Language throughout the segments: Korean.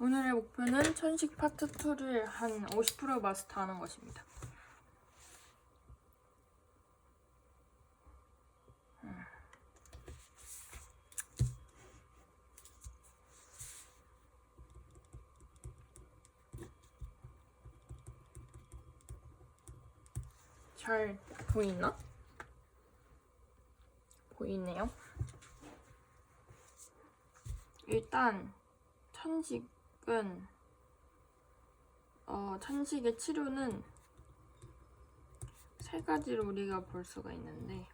오늘의 목표는 천식 파트 2를 한 50% 마스터하는 것입니다. 잘 보이나? 보이네요. 일단 천식의 치료는 세 가지로 우리가 볼 수가 있는데,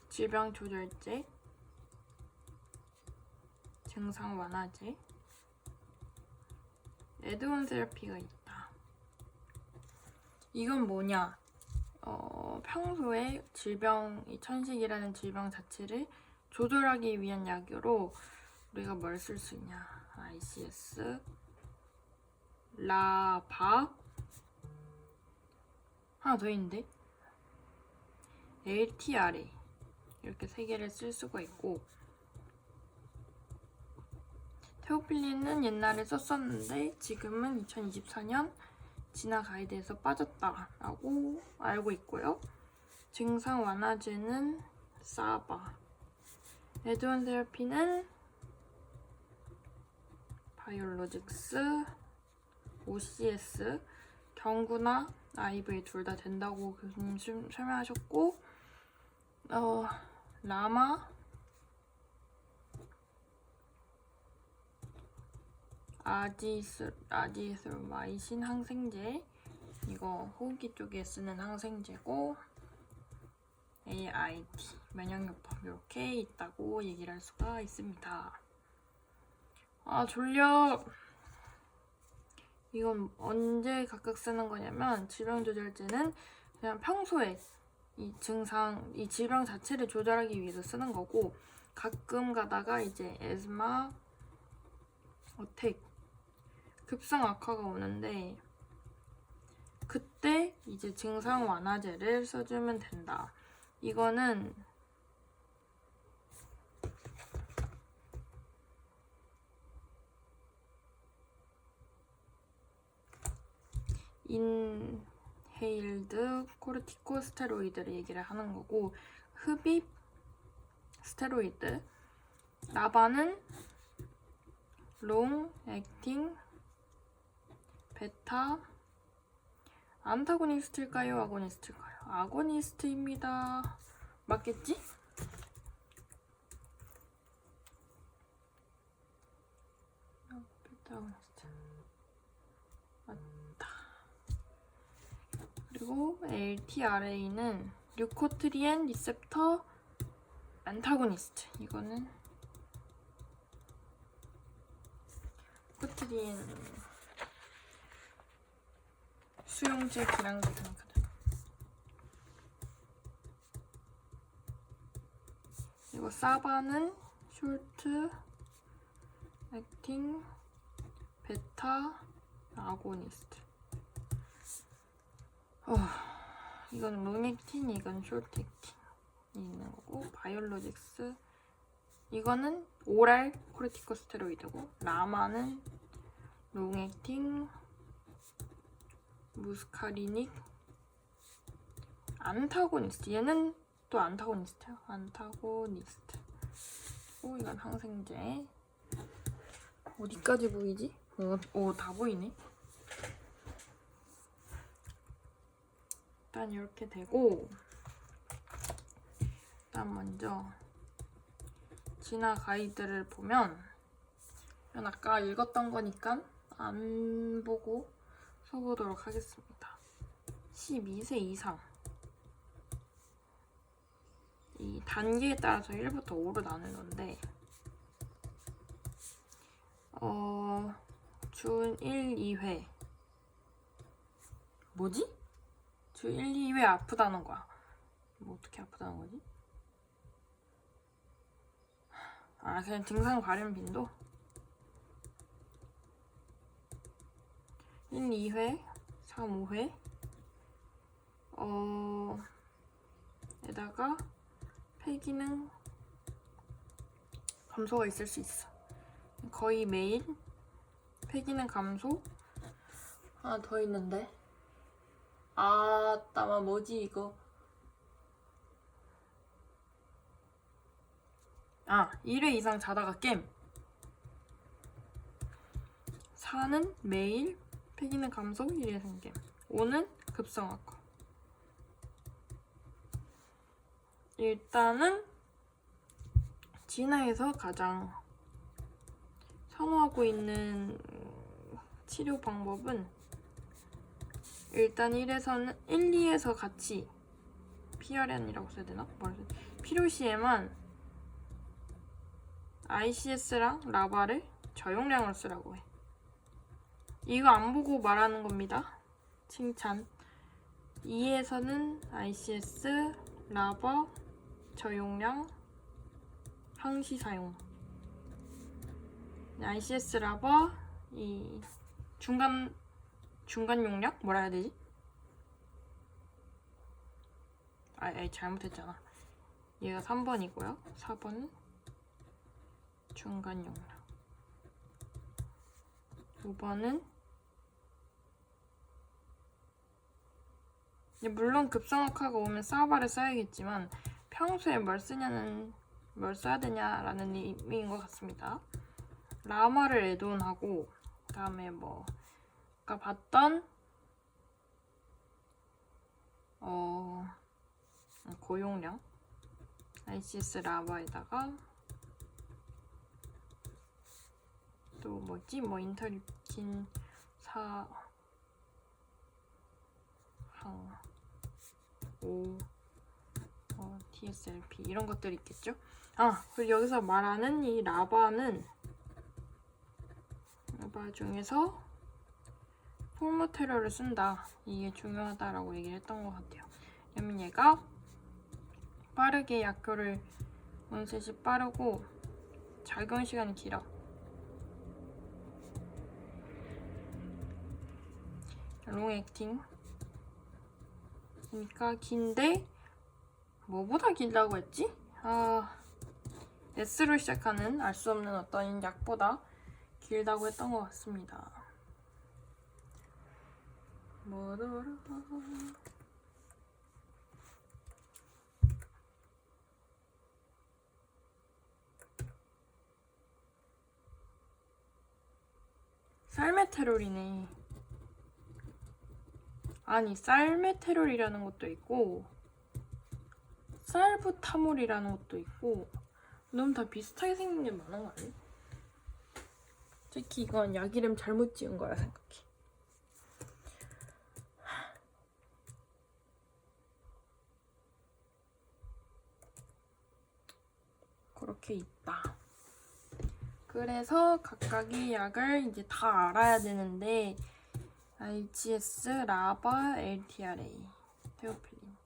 질병 조절제, 증상 완화제, 애드온 테라피가 있다. 이건 뭐냐? 평소에 이 천식이라는 질병 자체를 조절하기 위한 약으로 우리가 뭘 쓸 수 있냐? ICS, 라바, 하나 더 있는데? LTRA 이렇게 세 개를 쓸 수가 있고, 테오필린은 옛날에 썼었는데 지금은 2024년 진화 가이드에서 빠졌다라고 알고 있고요. 증상 완화제는 사바, 애드온 테라피는 바이올로직스, OCS, 경구나 IV 둘 다 된다고 교수님 설명하셨고, 라마, 아지스로마이신 항생제, 이거 호흡기 쪽에 쓰는 항생제고, AIT, 면역요법 이렇게 있다고 얘기를 할 수가 있습니다. 아, 졸려. 이건 언제 각각 쓰는 거냐면, 질병조절제는 그냥 평소에 이 질병 자체를 조절하기 위해서 쓰는 거고, 가끔 가다가 이제 에스마, 어택, 급성 악화가 오는데 그때 이제 증상 완화제를 써주면 된다. 이거는 인헤일드 코르티코스테로이드를 얘기를 하는 거고, 흡입 스테로이드, 라바는 롱 액팅 베타 안타고니스트일까요? 아고니스트일까요? 아고니스트입니다. 맞겠지? 베타 아고니스트 맞다. 그리고 LTRA는 류코트리엔 리셉터 안타고니스트. 이거는 류코트리엔 수용제 기량제 생각하다. 그리고 사바는 숄트 액팅 베타 아고니스트. 이건 롱액틴, 이건 숄트 액틴이 있는 거고, 바이올로직스 이거는 오랄 코르티코스테로이드고, 라마는 롱액팅 무스카리닉 안타고니스트, 얘는 또 안타고니스트야. 안타고니스트. 이건 항생제. 어디까지 보이지? 다 보이네. 일단 이렇게 되고, 일단 먼저 진화 가이드를 보면, 이건 아까 읽었던 거니까 안 보고 써보도록 하겠습니다. 12세 이상, 이 단계에 따라서 1부터 5로 나누는데, 주 1, 2회 뭐지? 주 1, 2회 아프다는 거야. 뭐 어떻게 아프다는 거지? 그냥 증상 발현 빈도? 1, 2회, 3, 5회 에다가 폐기능 감소가 있을 수 있어. 거의 매일 폐기능 감소. 하나 더 있는데. 따마 뭐지 이거. 1회 이상 자다가 깸. 4는 매일 폐기능 감소 1회 이상 깸. 5는 급성악화. 일단은 진화에서 가장 선호하고 있는 치료 방법은 일단 1에서는 1, 2에서 같이 PRN이라고 써야 되나? 필요시에만 ICS랑 라바를 저용량을 쓰라고 해. 이거 안 보고 말하는 겁니다. 칭찬. 2에서는 ICS, 라바, 저용량, 항시 사용. ICS 라바, 이 중간 용량? 뭐라 해야 되지? 잘못했잖아. 얘가 3번이고요. 4번은 중간 용량. 5번은 물론 급성악화가 오면 사바를 써야겠지만 평소에 뭘 써야 되냐라는 의미인 것 같습니다. 라마를 애돈하고 그다음에 아까 봤던 고용량 ICS 라바에다가 또 뭐지? 인터리킨 4 5 TSLP 이런 것들이 있겠죠? 그리고 여기서 말하는 이 라바 중에서 폴모테럴을 쓴다. 이게 중요하다라고 얘기를 했던 것 같아요. 왜냐면 얘가 빠르게 약효를 온셋이 빠르고 작용 시간이 길어. 롱액팅 그러니까 긴데 뭐보다 길다고 했지? S로 시작하는 알 수 없는 어떤 약보다 길다고 했던 것 같습니다. 뭐더라? 살메테롤이네. 살메테롤이라는 것도 있고 살부타몰이라는 것도 있고 너무 다 비슷하게 생긴 게 많은 거 아니야? 특히 이건 약 이름 잘못 지은 거야 생각해. 그렇게 있다. 그래서 각각의 약을 이제 다 알아야 되는데 IGS, 라바, LTRA, 테오필린.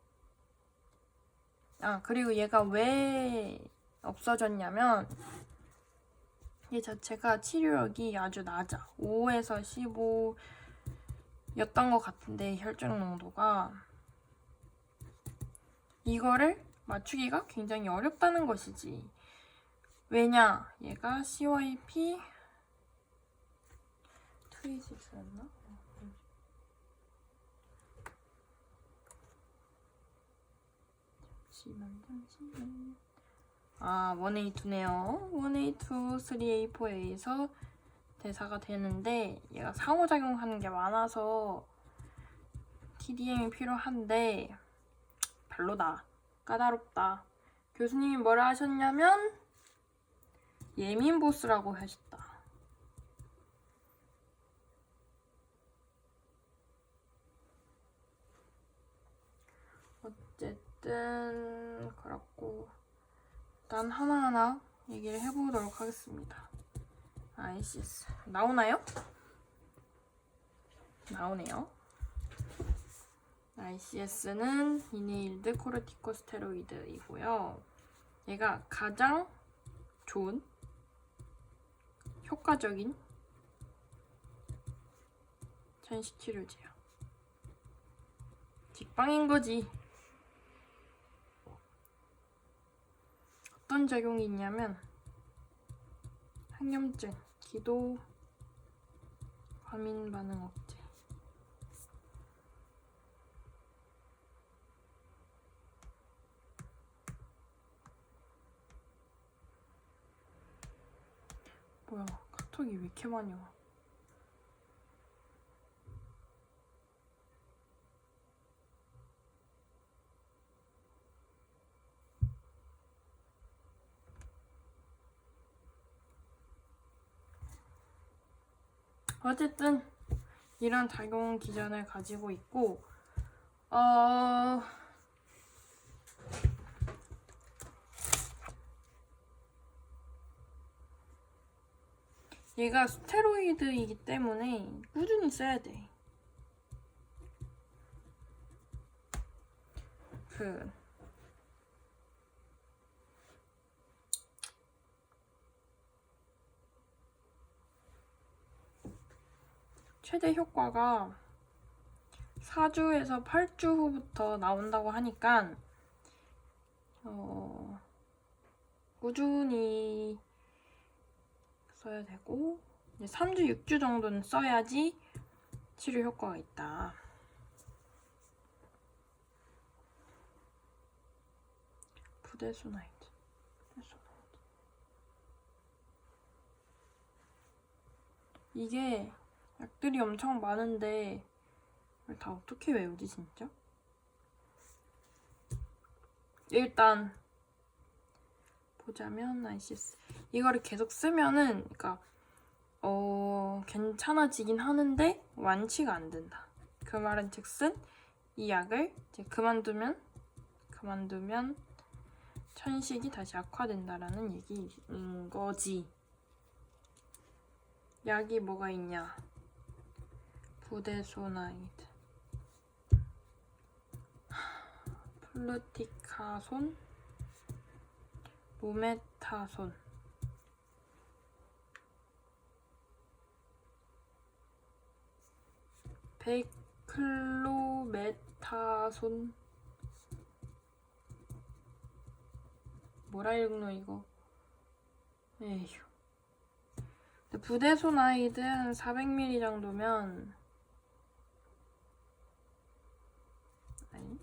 그리고 얘가 왜 없어졌냐면 얘 자체가 치료력이 아주 낮아. 5에서 15였던 것 같은데 혈중 농도가 이거를 맞추기가 굉장히 어렵다는 것이지. 왜냐? 얘가 CYP 226였나? 잠시만. 1A2네요. 1A2, 3A, 4A에서 대사가 되는데 얘가 상호작용하는 게 많아서 TDM이 필요한데 별로다. 까다롭다. 교수님이 뭐라 하셨냐면 예민 보스라고 하셨다. 어쨌든 그렇고 일단 하나하나 얘기를 해보도록 하겠습니다. ICS 나오나요? 나오네요. ICS는 이네일드 코르티코스테로이드이고요. 얘가 가장 좋은 효과적인 천식 치료제야. 직방인 거지. 어떤 작용이 있냐면 항염증, 기도, 과민 반응 억제. 뭐야, 카톡이 왜 이렇게 많이 와? 어쨌든 이런 작용 기전을 가지고 있고 얘가 스테로이드이기 때문에 꾸준히 써야 돼. 최대 효과가 4주에서 8주 후부터 나온다고 하니까 꾸준히 써야 되고 3주, 6주 정도는 써야지 치료 효과가 있다. 부데소나이드. 이게 약들이 엄청 많은데 이걸 다 어떻게 외우지 진짜? 일단 보자면 ICS 이거를 계속 쓰면은 그러니까 괜찮아지긴 하는데 완치가 안 된다. 그 말은 즉슨 이 약을 이제 그만두면 천식이 다시 악화된다라는 얘기인 거지. 약이 뭐가 있냐? 부데소나이드, 플루티카손, 로메타손, 베이클로메타손. 뭐라 읽노 이거? 에휴. 부데소나이드 한 400ml 정도면 아니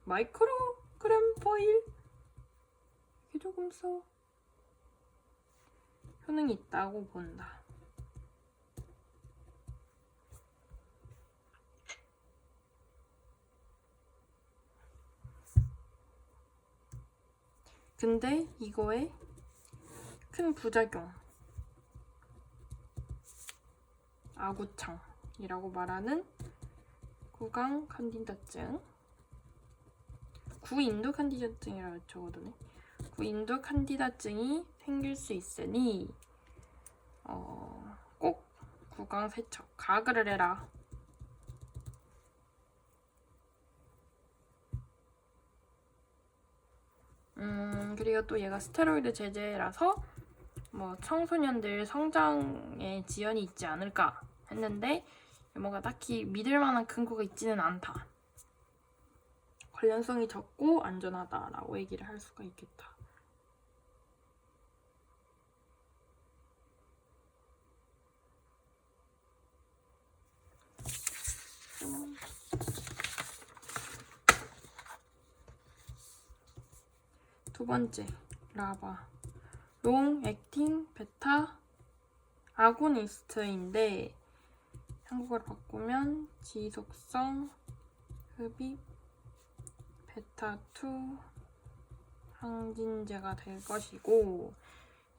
마이크로그램 퍼일 이게 조금 써 효능이 있다고 본다. 근데 이거의 큰 부작용 아구창이라고 말하는 구강 칸디다증, 구인두 칸디다증이라고 적어두네. 구인두 칸디다증이 생길 수 있으니 꼭 구강 세척, 가글을 해라. 그리고 또 얘가 스테로이드 제제라서 뭐 청소년들 성장에 지연이 있지 않을까 했는데 뭔가 딱히 믿을 만한 근거가 있지는 않다. 관련성이 적고 안전하다라고 얘기를 할 수가 있겠다. 두 번째, 라바. 롱 액팅 베타 아고니스트인데 한국어로 바꾸면 지속성 흡입 베타2 항진제가 될 것이고,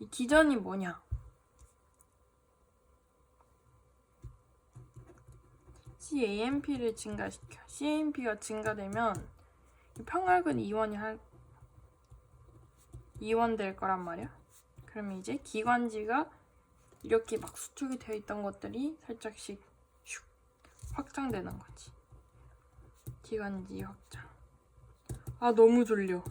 이 기전이 뭐냐? CAMP를 증가시켜. CAMP가 증가되면 평활근 이완될 거란 말이야. 그러면 이제 기관지가 이렇게 막 수축이 되어 있던 것들이 살짝씩 슉 확장되는 거지. 기관지 확장. 아, 너무 졸려.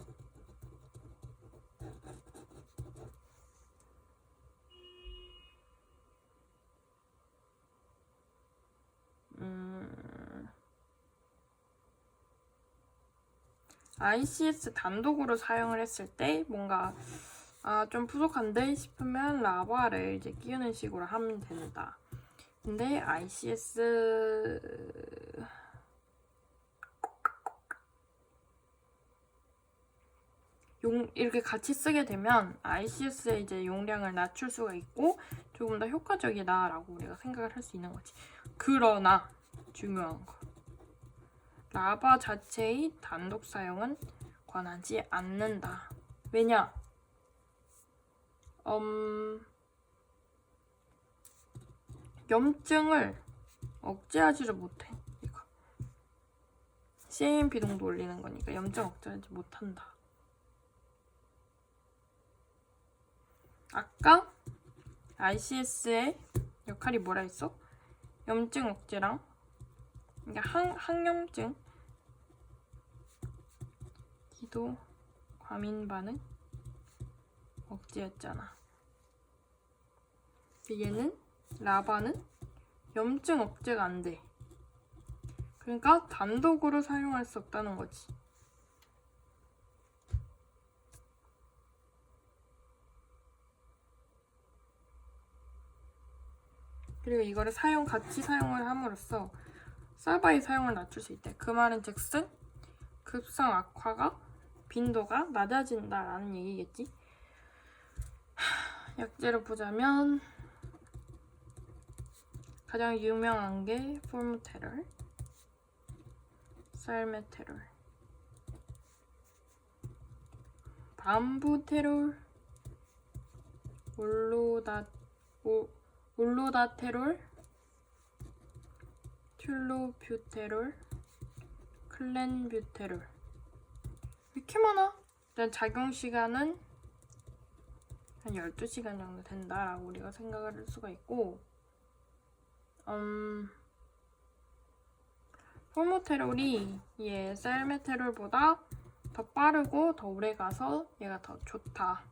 ICS 단독으로 사용을 했을 때 뭔가 좀 부족한데 싶으면 라바를 이제 끼우는 식으로 하면 된다. 근데 ICS 이렇게 같이 쓰게 되면 ICS의 이제 용량을 낮출 수가 있고 조금 더 효과적이다라고 우리가 생각을 할 수 있는 거지. 그러나 중요한 거. 라바 자체의 단독 사용은 권하지 않는다. 왜냐? 염증을 억제하지를 못해. 이거. CAMP 농도 올리는 거니까 염증 억제하지 못한다. 아까 ICS의 역할이 뭐라 했어? 염증 억제랑 그러니까 항염증, 기도, 과민 반응 억제였잖아. 얘는 라바는 염증 억제가 안 돼. 그러니까 단독으로 사용할 수 없다는 거지. 그리고 이거를 같이 사용을 함으로써 사바의 사용을 낮출 수 있대. 그 말은 즉슨 급성 악화가 빈도가 낮아진다라는 얘기겠지. 약재를 보자면 가장 유명한 게 폴모테롤, 살메테롤, 밤부테롤, 올로다테롤, 툴로뷰테롤, 클렌뷰테롤. 이렇게 많아. 일단 작용 시간은 한 12시간 정도 된다라고 우리가 생각을 할 수가 있고, 폴모테롤이 살메테롤보다 더 빠르고 더 오래 가서 얘가 더 좋다.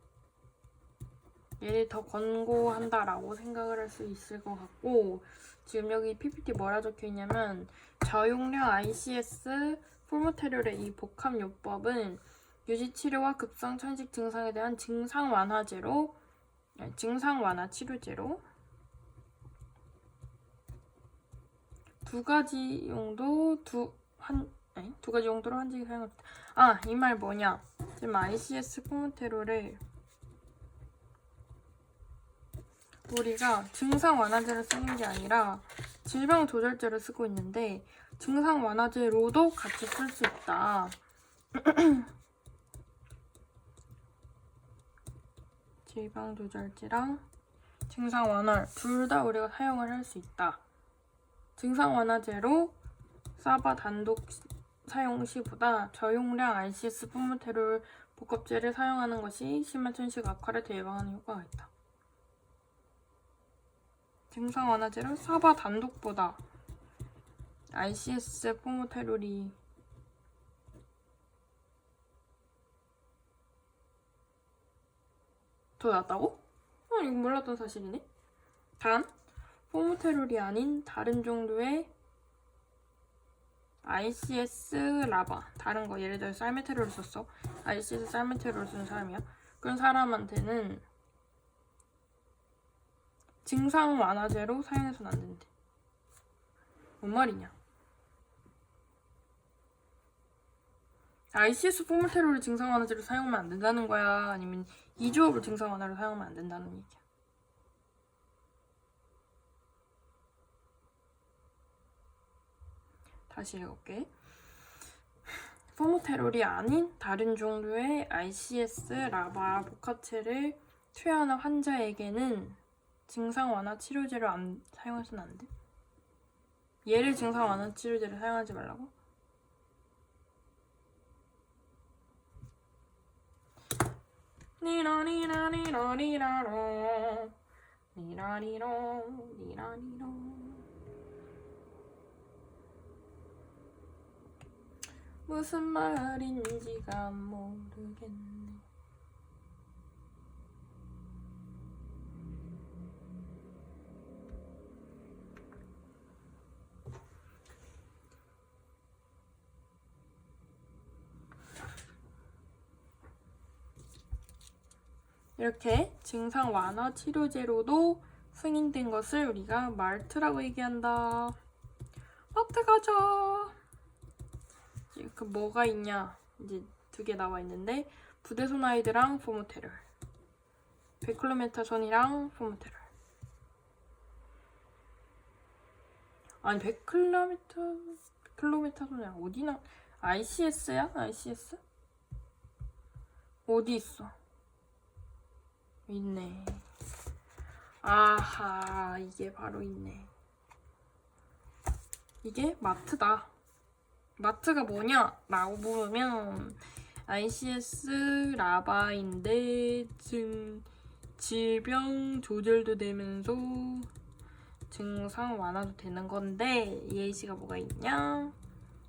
얘를 더 권고한다라고 생각을 할 수 있을 것 같고, 지금 여기 PPT 뭐라 적혀 있냐면 저용량 ICS 폴모테롤의 이 복합요법은 유지치료와 급성 천식 증상에 대한 증상 완화 치료제로 두 가지 용도로 한정이 사용합니다. 이 말 뭐냐? 지금 ICS 폴모테롤을 우리가 증상 완화제로 쓰는 게 아니라 질병 조절제로 쓰고 있는데 증상 완화제로도 같이 쓸 수 있다. 질병 조절제랑 증상 완화 둘 다 우리가 사용을 할 수 있다. 증상 완화제로 사바 단독 사용 시보다 저용량 ICS 폴모테롤 복합제를 사용하는 것이 심한 천식 악화를 더 예방하는 효과가 있다. 증상 완화제로 사바 단독보다 ICS 폴모테롤이 더 낫다고? 이거 몰랐던 사실이네. 단, 폴모테롤이 아닌 다른 정도의 ICS 라바, 다른 거 예를 들어 살메테롤을 썼어. ICS 살메테롤을 쓰는 사람이야. 그런 사람한테는 증상 완화제로 사용해서는 안 된대. 뭔 말이냐? ICS 폴모테롤을 증상 완화제로 사용하면 안 된다는 거야? 아니면 이 조합을 증상 완화로 사용하면 안 된다는 얘기야? 다시 읽을게. 폴모테롤이 아닌 다른 종류의 ICS 라바 복합체를 투여하는 환자에게는 증상 완화 치료제로 사용해서는 안 돼? 얘를 증상 완화 치료제로 사용하지 말라고? 니라니라니라니라로 니라리로 니라리로 무슨 말인지가 모르겠네. 이렇게 증상 완화 치료제로도 승인된 것을 우리가 말트라고 얘기한다. 마트 가자. 그 뭐가 있냐? 이제 2개 나와 있는데 부데소나이드랑 포모테롤, 베클로메타손이랑 포모테롤. 아니 베클로메타손이 어디나? ICS야? ICS? 어디 있어? 있네. 아하, 이게 바로 있네. 이게 마트다. 마트가 뭐냐? 라고 물으면 ICS 라바인데 질병 조절도 되면서 증상 완화도 되는 건데 EAC가 뭐가 있냐?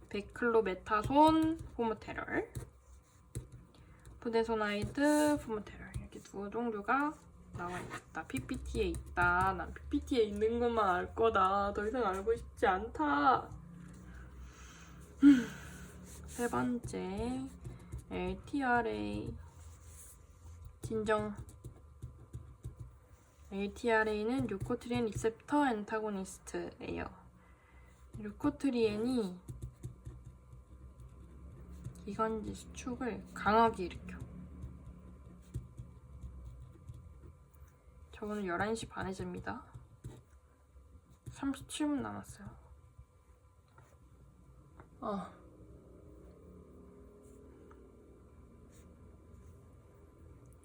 베클로메타손, 포모테롤, 부데소나이드, 포모테롤 이렇게 2 종류가 나와 있다. PPT에 있다. 난 PPT에 있는 것만 알 거다. 더 이상 알고 싶지 않다. 3번째, LTRA 진정. LTRA는 류코트리엔 리셉터 엔타고니스트예요. 류코트리엔이 기관지 수축을 강하게 일으켜. 저거는 11시 반에 잡니다. 37분 남았어요.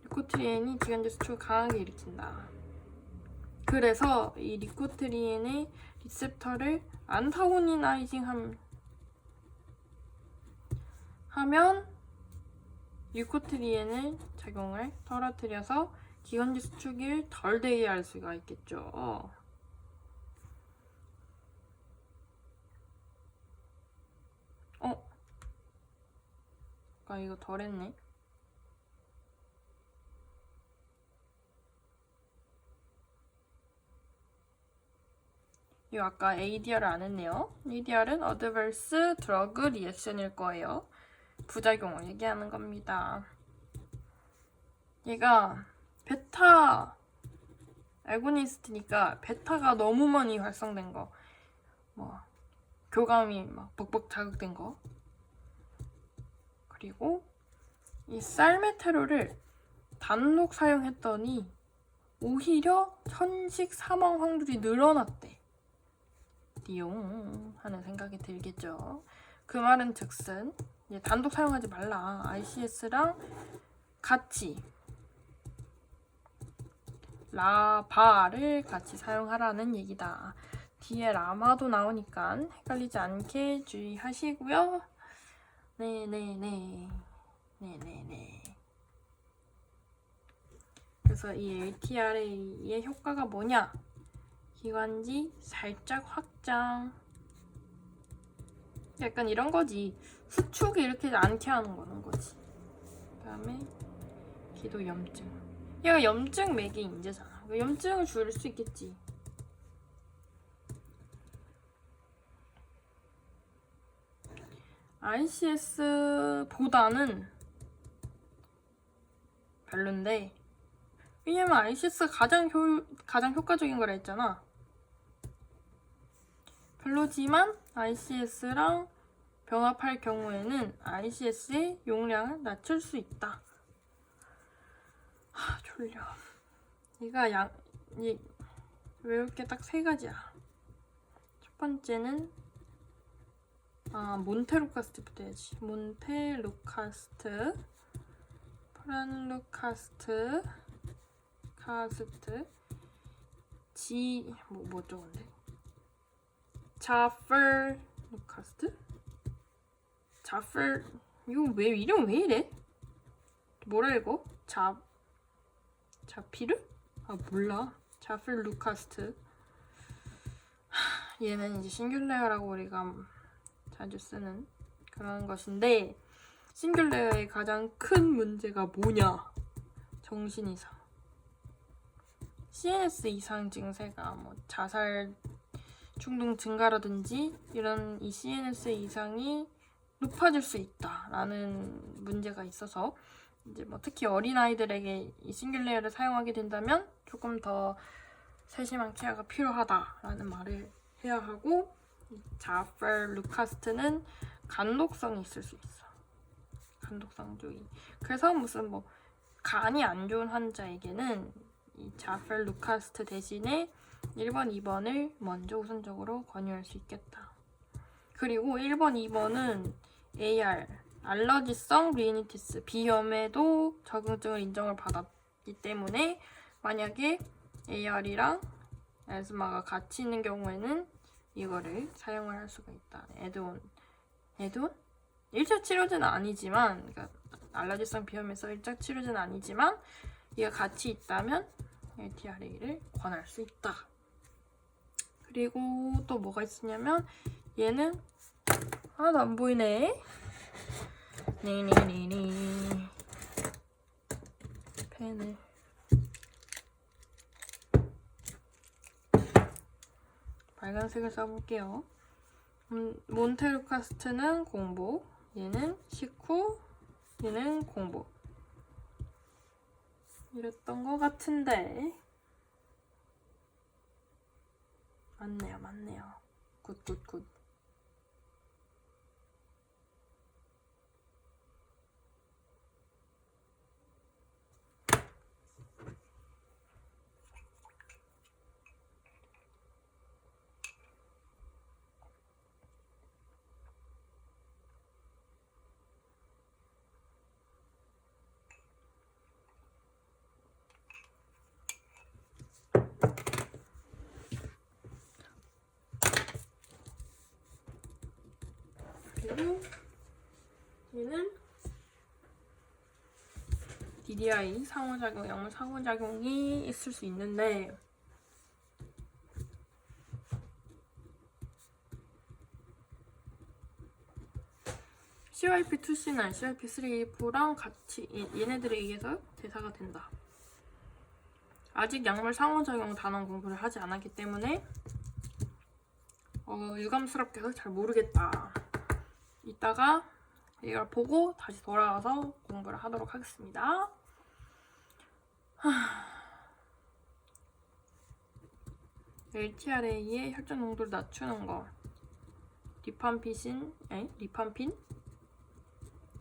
리코트리엔이 기관지 수축을 강하게 일으킨다. 그래서 이 리코트리엔의 리셉터를 안타고니나이징 하면 리코트리엔의 작용을 떨어뜨려서 기관지 수축을 덜 되게 할 수가 있겠죠. 아까 이거 덜 했네. 이거 아까 ADR을 안 했네요. ADR은 Adverse Drug Reaction일 거예요. 부작용을 얘기하는 겁니다. 얘가 베타 아고니스트니까 베타가 너무 많이 활성된 거, 뭐 교감이 막 벅벅 자극된 거, 그리고 이 살메테롤을 단독 사용했더니 오히려 천식 사망 확률이 늘어났대. 띠용 하는 생각이 들겠죠. 그 말은 즉슨 단독 사용하지 말라. ICS랑 같이 라바를 같이 사용하라는 얘기다. 뒤에 라마도 나오니까 헷갈리지 않게 주의하시고요. 네네네. 그래서 이 LTRA의 효과가 뭐냐? 기관지 살짝 확장. 약간 이런 거지. 수축이 이렇게 않게 하는 거는 거지. 그 다음에 기도 염증. 얘가 염증 맥의 인재잖아. 염증을 줄일 수 있겠지. ICS보다는 별론데, 왜냐면 ICS가 가장 효과적인 거라 했잖아. 별로지만 ICS랑 병합할 경우에는 ICS의 용량을 낮출 수 있다. 졸려. 얘가 외울 게 딱 3가지야. 첫 번째는 몬테루카스트부터 해야지. 몬테루카스트, 프란루카스트, 뭐 어쩌건데? 자펠루카스트? 이거 이름 왜 이래? 뭐라 읽어? 자피르? 몰라. 자펠루카스트. 얘는 이제 싱귤레어라고 우리가 자주 쓰는 그런 것인데, 싱귤레어의 가장 큰 문제가 뭐냐? 정신 이상. CNS 이상 증세가 뭐 자살 충동 증가라든지 이런 이 CNS 이상이 높아질 수 있다라는 문제가 있어서 이제 뭐 특히 어린아이들에게 이 싱글레이어를 사용하게 된다면 조금 더 세심한 케어가 필요하다라는 말을 해야 하고, 자펠 루카스트는 간독성이 있을 수 있어. 간독성주의. 그래서 무슨 뭐 간이 안 좋은 환자에게는 이 자펠 루카스트 대신에 1번, 2번을 먼저 우선적으로 권유할 수 있겠다. 그리고 1번, 2번은 AR, 알러지성 리니티스, 비염에도 적응증을 인정을 받았기 때문에 만약에 AR이랑 에스마가 같이 있는 경우에는 이거를 사용을 할 수가 있다. 애드온? 1차 치료제는 아니지만, 그러니까 알러지성 비염에서 1차 치료제는 아니지만 얘가 같이 있다면 LTRA를 권할 수 있다. 그리고 또 뭐가 있으냐면 얘는 하나도 안 보이네. 니니니니 펜을 빨간색을 써볼게요. 몬테루카스트는 공복, 얘는 식후, 얘는 공복. 이랬던 것 같은데 맞네요. 굿. 그리고 얘는 DDI 상호작용, 약물 상호작용이 있을 수 있는데 CYP2C나 CYP3A4랑 같이 얘네들에 의해서 대사가 된다. 아직 약물 상호작용 단원 공부를 하지 않았기 때문에 유감스럽게 해서 잘 모르겠다. 이따가 이걸 보고 다시 돌아와서 공부를 하도록 하겠습니다. LTRA의 혈전 농도를 낮추는 거. 리판핀,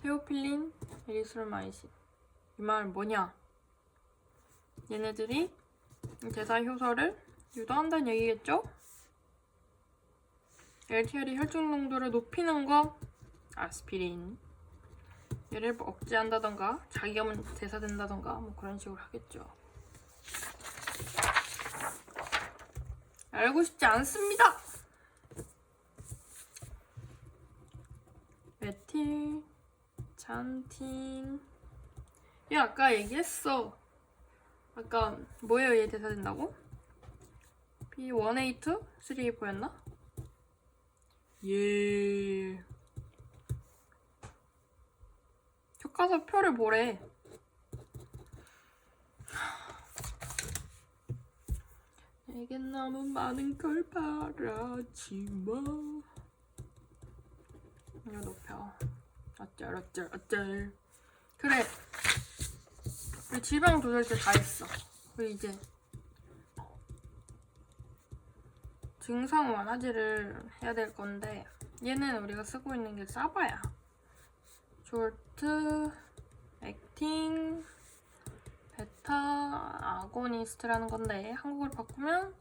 테오필린, 에리스로마이신. 이 말은 뭐냐? 얘네들이 대사 효소를 유도한다는 얘기겠죠? LTR의 혈중 농도를 높이는 거, 아스피린. 얘를 억제한다던가, 자기가 먼저 대사된다던가, 뭐 그런 식으로 하겠죠. 알고 싶지 않습니다! 메틸, 잔틴. 얘 아까 얘기했어. 아까 뭐에 의해 대사된다고? B1A2? 3A4였나? 예. 교과서표를 보래. 내겐 너무 많은 걸 바라지 마. 이거 높여. 어쩔. 그래. 우리 지방 조절제 다 했어. 우리 이제 증상 완화제를 해야 될 건데 얘는 우리가 쓰고 있는 게 사바야. 졸트, 액팅, 베타 아고니스트라는 건데 한국어로 바꾸면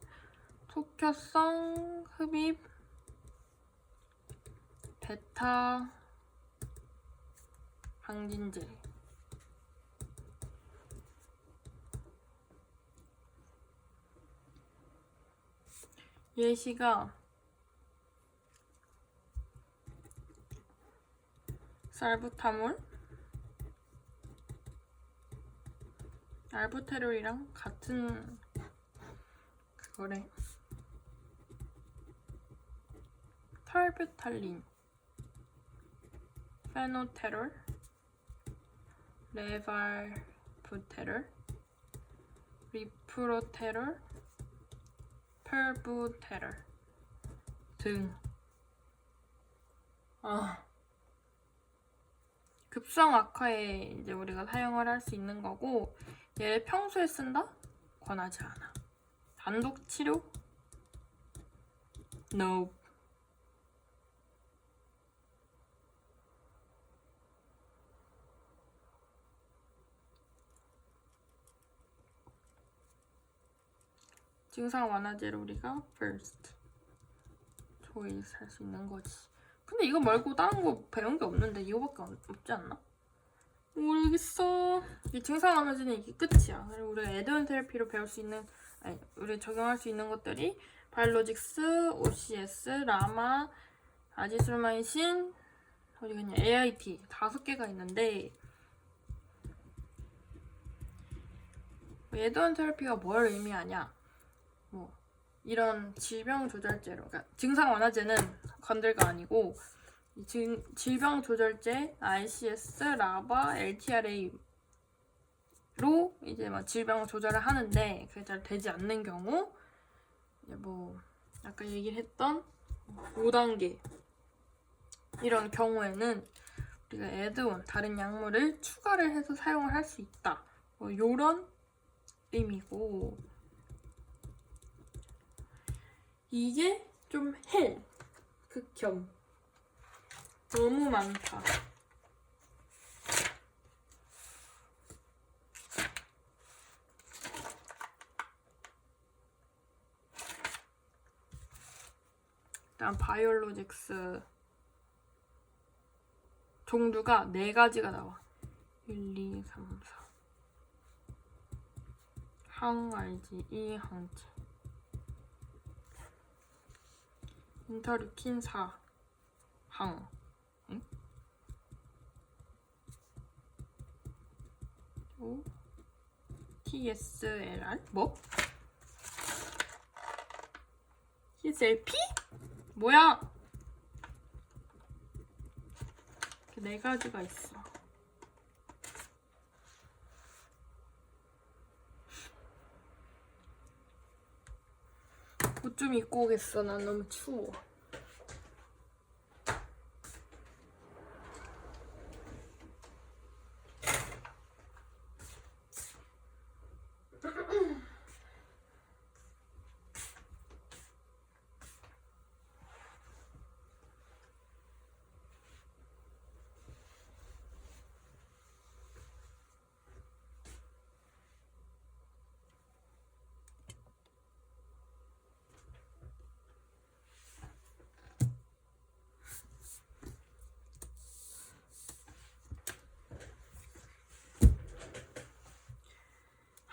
토큐성 흡입 베타 방진제. 예시가 살부타몰, 알부테롤이랑 같은 그거래. 털부탈린, 페노테롤, 레발부테롤, 리프로테롤, 펄부테롤 등. 급성 악화에 이제 우리가 사용을 할 수 있는 거고, 얘를 평소에 쓴다? 권하지 않아. 단독 치료? No. 증상 완화제를 우리가 first choice 할 수 있는 거지. 근데 이거 말고 다른 거 배운 게 없는데 이거밖에 없지 않나? 모르겠어. 이 증상 완화제는 이게 끝이야. 그리고 우리가 애드온 테라피로 배울 수 있는, 아니, 우리 적용할 수 있는 것들이 바이올로직스, OCS, 라마, 아지스루마이신, 어디 갔냐, AIT 5개가 있는데, 애드온 테라피가 뭘 의미하냐? 뭐 이런 질병 조절제로, 그러니까 증상 완화제는 건들가 아니고 질병 조절제 ICS, 라바, LTRA로 이제 막 질병 조절을 하는데 그게 잘 되지 않는 경우, 이제 뭐 아까 얘기를 했던 5단계 이런 경우에는 우리가 애드온 다른 약물을 추가를 해서 사용을 할 수 있다. 뭐 요런 의미고, 이게 좀 헬, 극혐, 너무 많다. 일단 바이올로직스 종류가 4가지가 나와. 1, 2, 3, 4. 항, IgE, 항체. 인터루킨 4, 항. 응? 오, TSLR? 뭐? TSLP? 뭐야? 이렇게 4가지가 있어. 옷 좀 입고 오겠어. 난 너무 추워.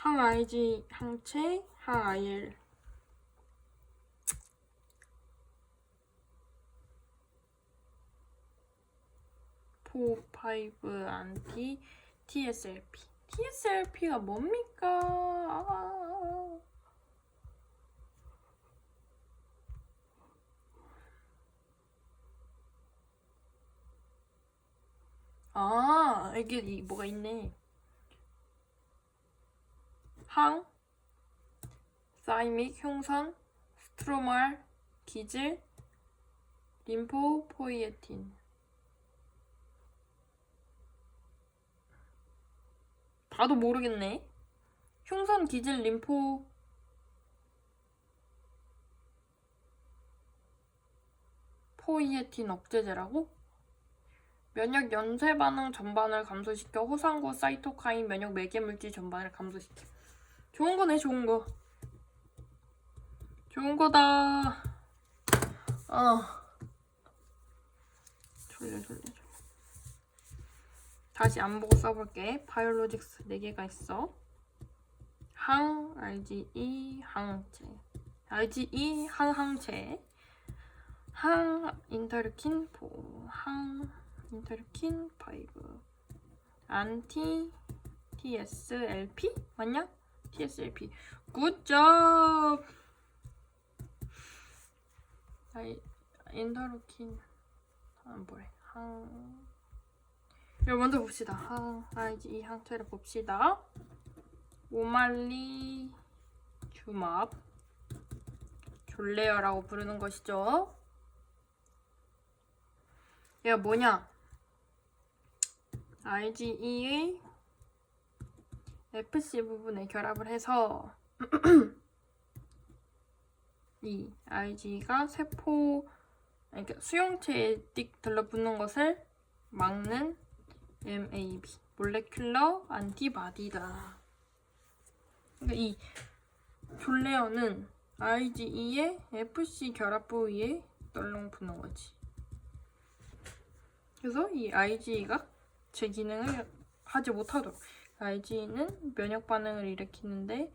항 IG 항체, 항 IL. 포, 5 안티, TSLP. TSLP가 뭡니까? 이게 뭐가 있네. 항, 사이믹, 흉선, 스트로말, 기질, 림포, 포이에틴. 봐도 모르겠네. 흉선, 기질, 림포, 포이에틴 억제제라고? 면역 연쇄 반응 전반을 감소시켜 호상구, 사이토카인, 면역 매개물질 전반을 감소시켜. 좋은 거네, 좋은 거. 좋은 거다. 졸려. 다시 안 보고 써볼게. 바이올로직스 4개가 있어. 항, IgE, 항체. IgE, 항체. 항, 인터루킨 4. 항, 인터루킨 5. 안티, TSLP? 맞냐? TSLP. 굿잡! 인터루킨. 뭐래? 항. 이걸 먼저 봅시다. 항, IgE 항체를 봅시다. 오말리 주맙. 졸레어라고 부르는 것이죠. 얘가 뭐냐? IgE의 FC 부분에 결합을 해서 이 IgE가 세포, 그러니까 수용체에 띡 들러붙는 것을 막는 MAB, 몰레큘러 안티바디다. 그러니까 이 졸레어는 IgE의 FC 결합 부위에 떨렁 붙는 거지. 그래서 이 IgE가 제 기능을 하지 못하도록, IgE는 면역 반응을 일으키는데,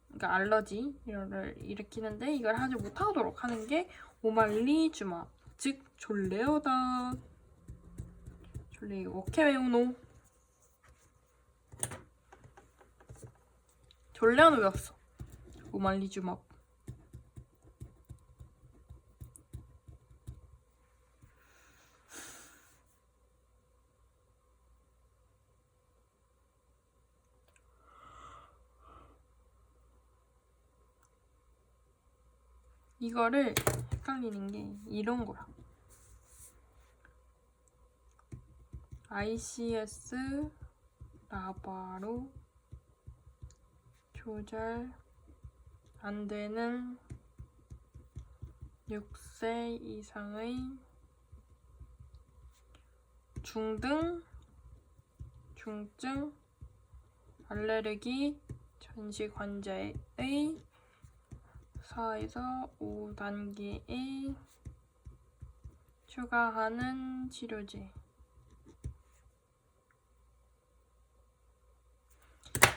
그러니까 알러지를 일으키는데 이걸 하지 못하도록 하는 게 오말리주마, 즉 졸레어다. 졸레어 어떻게 외우노? 졸레어는 외웠어. 오말리주마. 이거를 헷갈리는 게 이런 거야. ICS 라바로 조절 안 되는 6세 이상의 중등, 중증 알레르기 전식 환자의 4에서 5단계에 추가하는 치료제.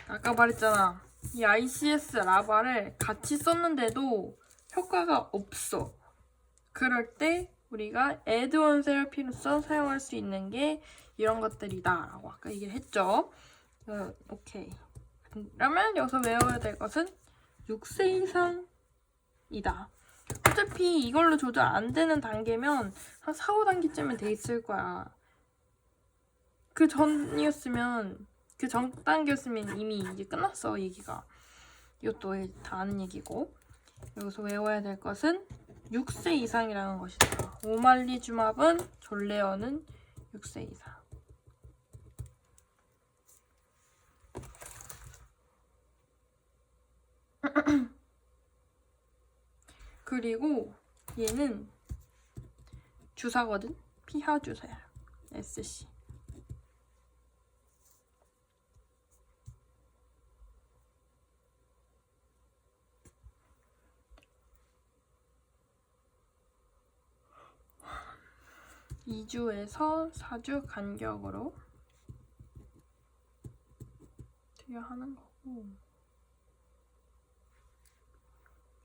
아까 말했잖아. 이 ICS 라바를 같이 썼는데도 효과가 없어. 그럴 때 우리가 애드온 세라피로서 사용할 수 있는 게 이런 것들이다 라고 아까 얘기를 했죠. 오케이. 그러면 여기서 외워야 될 것은 6세 이상이다. 어차피 이걸로 조절 안 되는 단계면 한 4, 5단계쯤은 돼 있을 거야. 그 전 단계였으면 이미 이제 끝났어, 얘기가. 이것도 다 아는 얘기고. 여기서 외워야 될 것은 6세 이상이라는 것이다. 오말리주맙은, 졸레어는 6세 이상. 그리고 얘는 주사거든? 피하 주사야. SC. (2주에서 4주) 간격으로 투여하는 거고,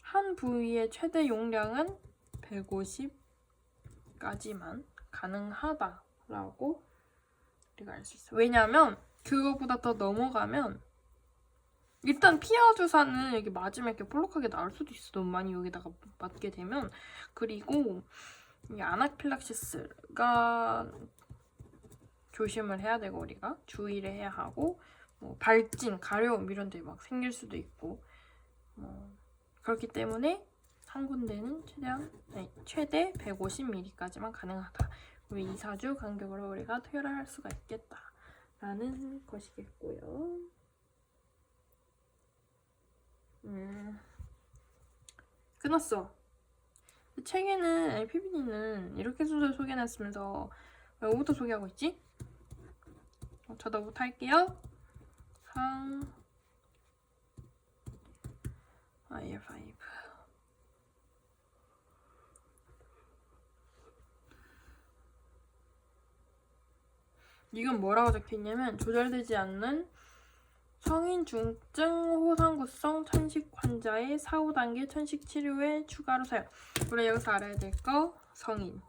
한 부위의 최대 용량은 150까지만 가능하다라고 우리가 알 수 있어. 왜냐하면 그거보다 더 넘어가면 일단 피하 주사는 여기 맞으면 이렇게 볼록하게 나올 수도 있어. 너무 많이 여기다가 맞게 되면. 그리고 이 아나필락시스가 조심을 해야 되고, 우리가 주의를 해야 하고, 뭐 발진, 가려움 이런 데 막 생길 수도 있고, 그렇기 때문에 한 군데는 최대 150ml까지만 가능하다. 그리고 2, 4주 간격으로 우리가 투여를 할 수가 있겠다라는 것이겠고요. 끝났어. 책에는 PPD는 이렇게 순서 소개해놨으면서 왜 5부터 소개하고 있지? 저도부터 할게요. IR5. 이건 뭐라고 적혀있냐면, 조절되지 않는 성인 중증 호상구성 천식 환자의 4, 5단계 천식 치료에 추가로 사용. 우리 여기서 알아야 될 거, 성인.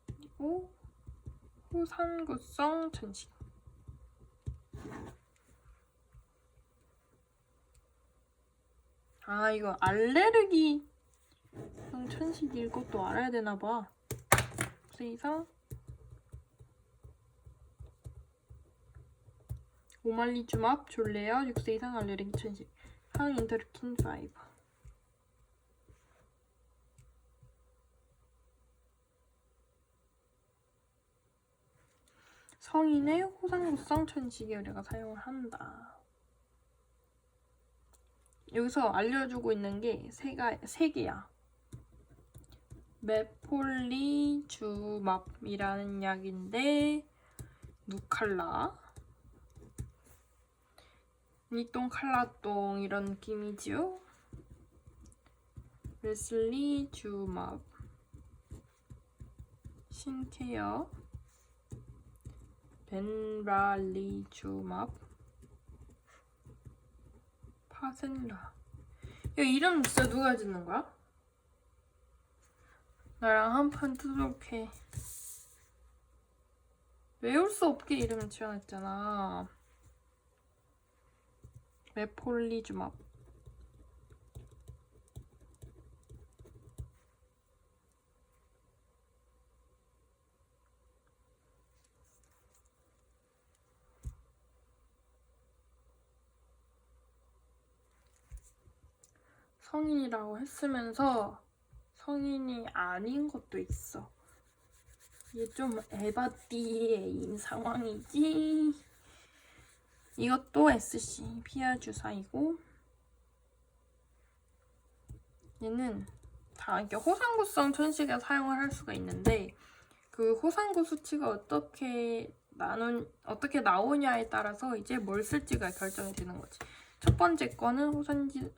그리고 호상구성 천식. 아, 이거 알레르기 천식일 것도 알아야 되나봐. 6세 이상 오말리주맙, 졸레어, 6세 이상 알레르기 천식, 항인터루킨 5. 성인의 호상구성 천식에 우리가 사용을 한다. 여기서 알려주고 있는 게 세 개야. 메폴리주맙이라는 약인데 누칼라, 니똥 칼라똥 이런 느낌이지요. 레슬리주맙, 신케어, 벤랄리주맙, 파센라. 야, 이름 진짜 누가 짓는 거야? 나랑 한판 뜨도록 해. 외울 수 없게 이름을 지어놨잖아. 메폴리주맙. 성인이라고 했으면서 성인이 아닌 것도 있어. 이게 좀 에바띠의 상황이지. 이것도 SC 피하 주사이고, 얘는 다 이렇게 호상구성 천식에 사용을 할 수가 있는데, 그 호상구 수치가 어떻게 나오냐에 따라서 이제 뭘 쓸지가 결정이 되는 거지. 첫 번째 거는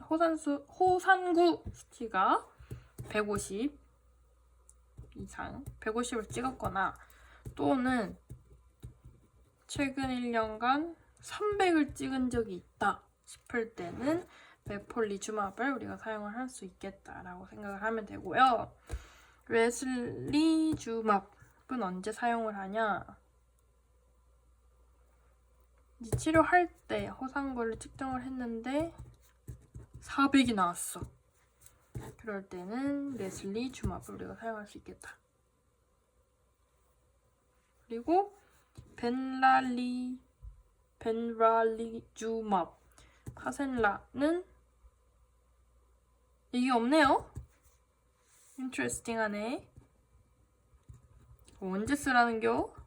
호산구 수치가 150 이상, 150을 찍었거나 또는 최근 1년간 300을 찍은 적이 있다 싶을 때는 메폴리주맙을 우리가 사용을 할 수 있겠다라고 생각을 하면 되고요. 레슬리주맙은 언제 사용을 하냐? 이제 치료할 때 호상구를 측정을 했는데 400이 나왔어. 그럴 때는 레슬리주맙을 우리가 사용할 수 있겠다. 그리고 벤랄리주맙, 파센라는 이게 없네요. 인트레스팅하네. 언제 쓰라는겨?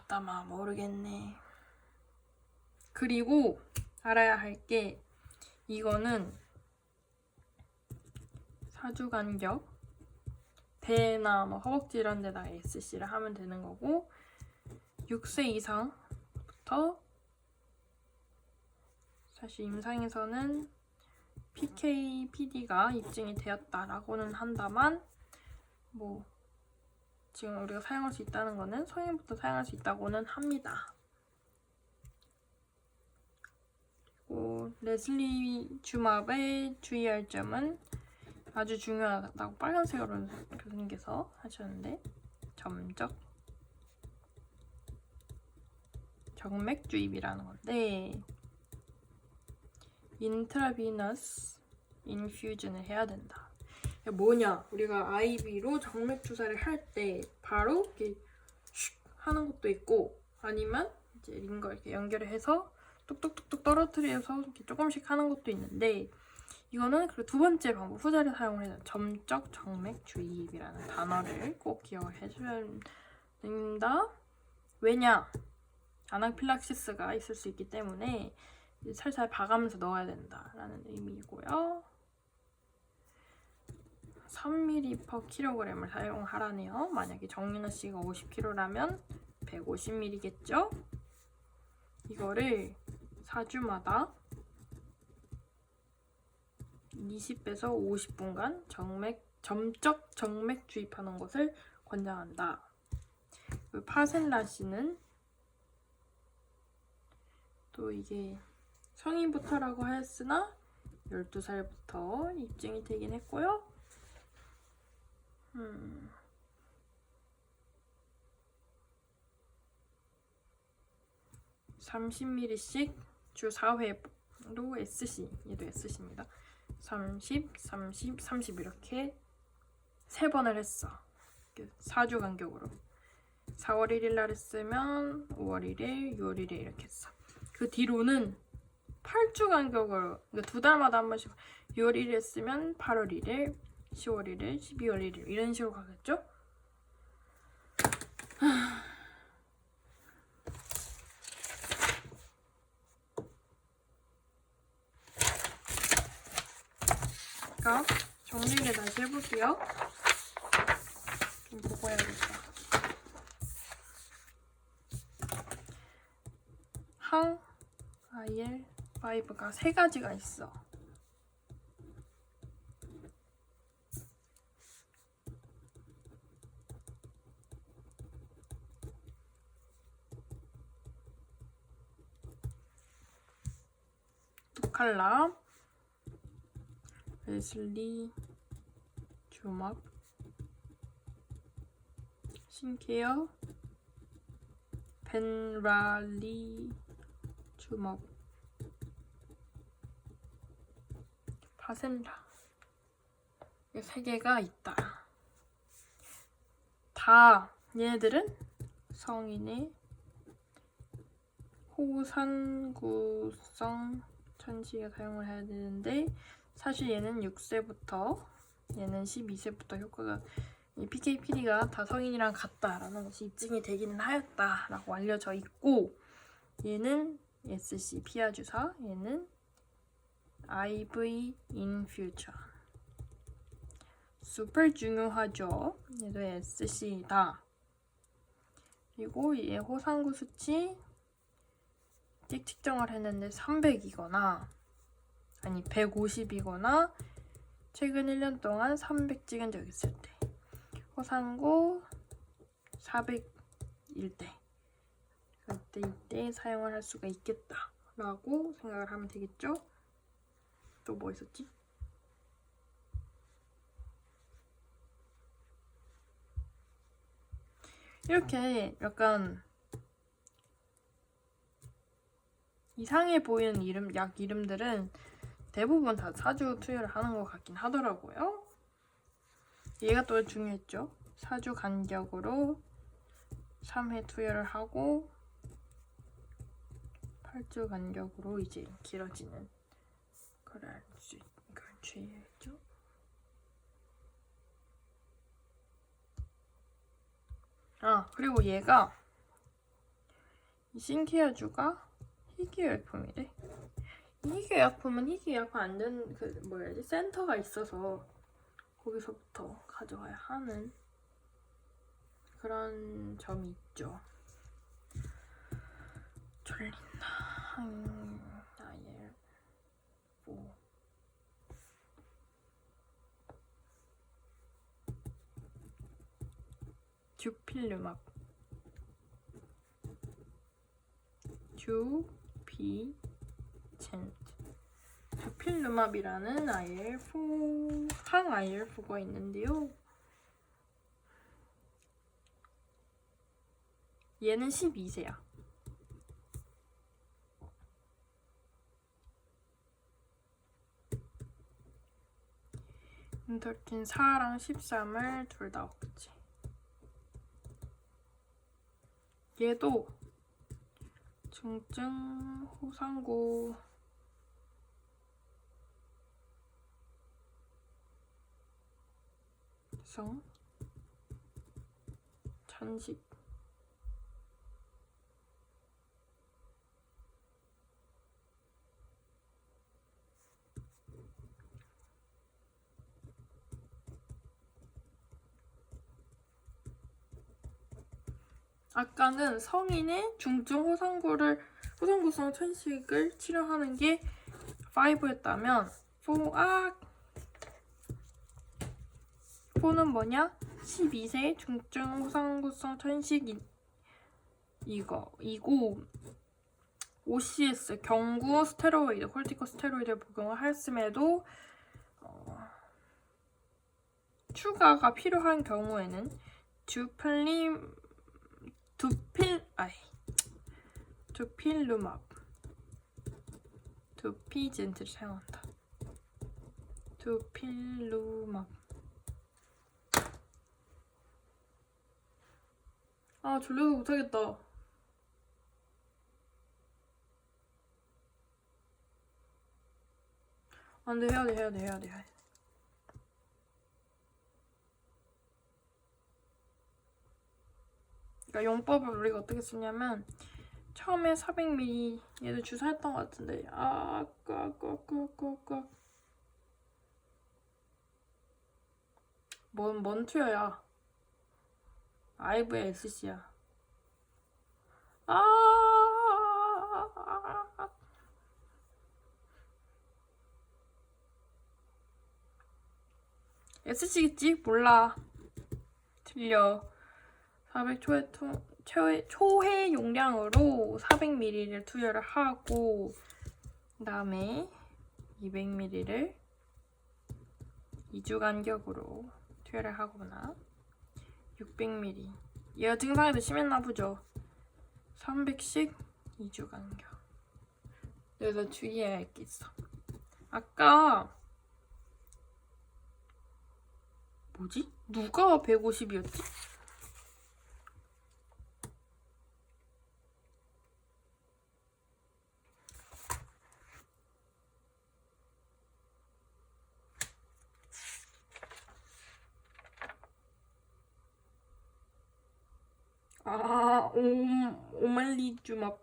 따마 모르겠네. 그리고 알아야 할 게, 이거는 사주 간격, 배나 허벅지 이런 데다가 SC를 하면 되는 거고, 6세 이상부터 사실 임상에서는 PK, PD가 입증이 되었다라고는 한다만, 뭐 지금 우리가 사용할 수 있다는 거는 성인부터 사용할 수 있다고는 합니다. 그리고 레슬리주맙에 주의할 점은 아주 중요하다고 빨간색으로 교수님께서 하셨는데, 점적 정맥 주입이라는 건데, 인트라비너스 인퓨전을 해야 된다. 뭐냐? 우리가 IV로 정맥 주사를 할 때 바로 이렇게 슉 하는 것도 있고, 아니면 이제 링거 이렇게 연결을 해서 뚝뚝뚝뚝 떨어뜨려서 이렇게 조금씩 하는 것도 있는데, 이거는 그 두 번째 방법, 후자를 사용을 해서 점적 정맥 주입이라는 단어를 꼭 기억을 해주셔야 됩니다. 왜냐? 아나필락시스가 있을 수 있기 때문에 살살 봐가면서 넣어야 된다라는 의미이고요. 3ml/kg을 사용하라네요. 만약에 정윤아 씨가 50kg라면 150ml겠죠? 이거를 4주마다 20에서 50분간 점적 정맥 주입하는 것을 권장한다. 파센라 씨는 또 이게 성인부터라고 하였으나 12살부터 입증이 되긴 했고요. 30ml씩 주 4회로 SC, 얘도 SC입니다. 30, 30, 30 이렇게 3번을 했어. 4주 간격으로. 4월 1일 날 했으면 5월 1일, 6월 1일 이렇게 했어. 그 뒤로는 8주 간격으로, 그러니까 2달마다 한 번씩 6월 1일 했으면 8월 1일, 10월 1일, 12월 1일 이런 식으로 가겠죠? 자, 정리를 다시 해볼게요. 좀 보고 해야겠다. 항 IL5가 3가지가 있어. 두칼라, 웨슬리, 주막, 신케어, 벤랄리, 주막, 파센라. 이 3개가 있다. 다 얘네들은 성인의 호산구성 천식에 사용을 해야 되는데 사실 얘는 6세부터 얘는 12세부터 효과가 이 PK/PD가 다 성인이랑 같다라는 것이 입증이 되기는 하였다라고 알려져 있고 얘는 SC 피하 주사, 얘는 IV 인퓨전. super 중요하죠. 얘도 SC다. 그리고 얘 호상구 수치 찍 측정을 했는데 300이거나 아니 150이거나 최근 1년 동안 300 찍은 적 있을 때 호상구 400일 때 그때 이때 사용을 할 수가 있겠다 라고 생각을 하면 되겠죠. 또 뭐 있었지? 이렇게 약간 이상해 보이는 약 이름들은 대부분 다 사주 투여를 하는 것 같긴 하더라고요. 얘가 또 중요했죠. 4주 간격으로 3회 투여를 하고 8주 간격으로 이제 길어지는 걸 주의했죠. 그리고 얘가 신케어주가 희귀의약품이래. 희귀의약품은 희귀의약품 안 되는 그 뭐야지 센터가 있어서 거기서부터 가져와야 하는 그런 점이 있죠. 졸린다. 나의 뭐 듀필루맙 듀필루맙이라는 항 IL4가 있는데요. 얘는 12세야. 인터킨 4랑 13을 둘 다 없지. 얘도 중증 호상구 성 천식 아까는 성인의 중증 호상구성 천식을 치료하는 게 5였다면 4는 뭐냐? 12세 중증 호상구성 천식 이고 OCS 경구 스테로이드 콜티코스테로이드를 복용을 했음에도 추가가 필요한 경우에는 두필루맙 두피젠트를 사용한다. 두필루맙 졸려서 못하겠다. 안돼 해야 돼. 그러니까 용법을 우리가 어떻게 쓰냐면 처음에 400ml 얘도 주사했던 것 같은데 뭔 투여야. 아이브의 SC야. SC겠지? 몰라. 틀려. 400 초회 용량으로 400ml를 투여를 하고 그 다음에 200ml를 2주 간격으로 투여를 하거나 600ml 얘가 증상이 더 심했나 보죠. 300씩 2주 간격. 여기서 주의해야 할 게 있어. 아까 뭐지? 누가 150이었지? 오말리주막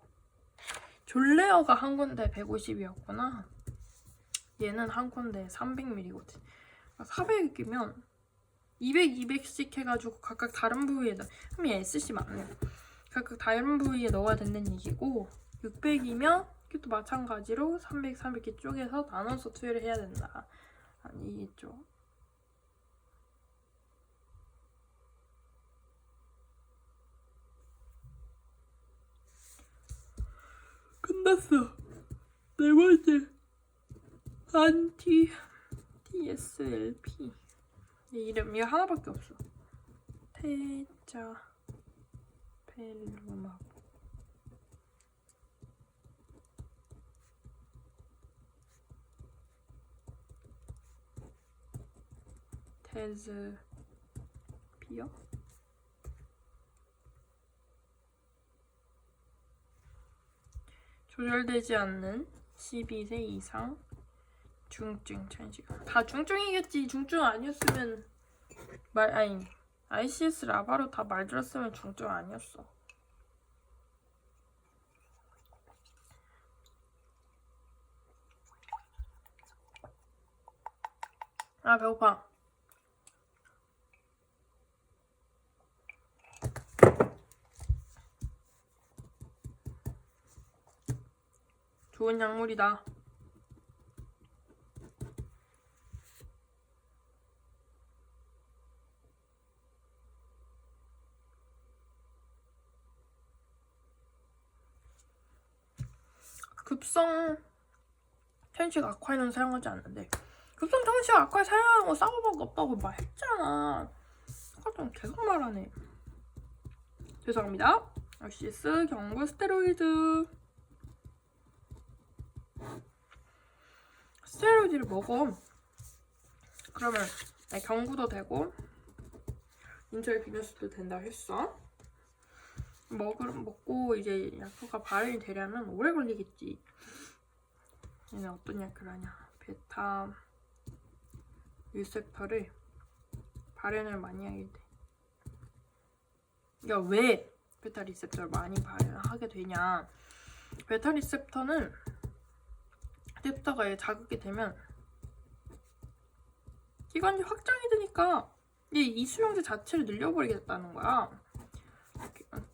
졸레어가 한 건데 150이었구나. 얘는 한 건데 300ml거든. 400이면 200, 200씩 해가지고 각각 다른 부위에다. 그럼 얘 SC 맞네. 각각 다른 부위에 넣어야 된다는 얘기고 600이면 이것도 마찬가지로 300, 300개 쪼개서 나눠서 투여를 해야 된다. 아니겠죠. 끝났어. 네 번째 안티 TSLP 이름이 하나밖에 없어. 테자펠루마브 테즈피어 조절되지 않는 12세 이상 중증 천식아. 다 중증이겠지. 중증 아니었으면 ICS 라바로 다 말 들었으면 중증 아니었어. 배고파. 좋은 약물이다. 급성 천식 악화에는 사용하지 않는데 급성 천식 악화에 사용하는 거 싸워본 거 없다고 말했잖아. 아까 좀 계속 말하네. 죄송합니다. RCS 경구 스테로이드. 스테로이드를 먹어. 그러면 경구도 되고 인체의 비뇨수도 된다 했어. 먹고 이제 약효가 발현이 되려면 오래 걸리겠지. 얘는 어떤 약을 하냐. 베타 리셉터를 발현을 많이 하게 돼. 그러니까 왜 베타 리셉터를 많이 발현하게 되냐. 베타 리셉터는 리셉터가 자극이 되면 기관지 확장이 되니까 이 수용체 자체를 늘려버리겠다는 거야.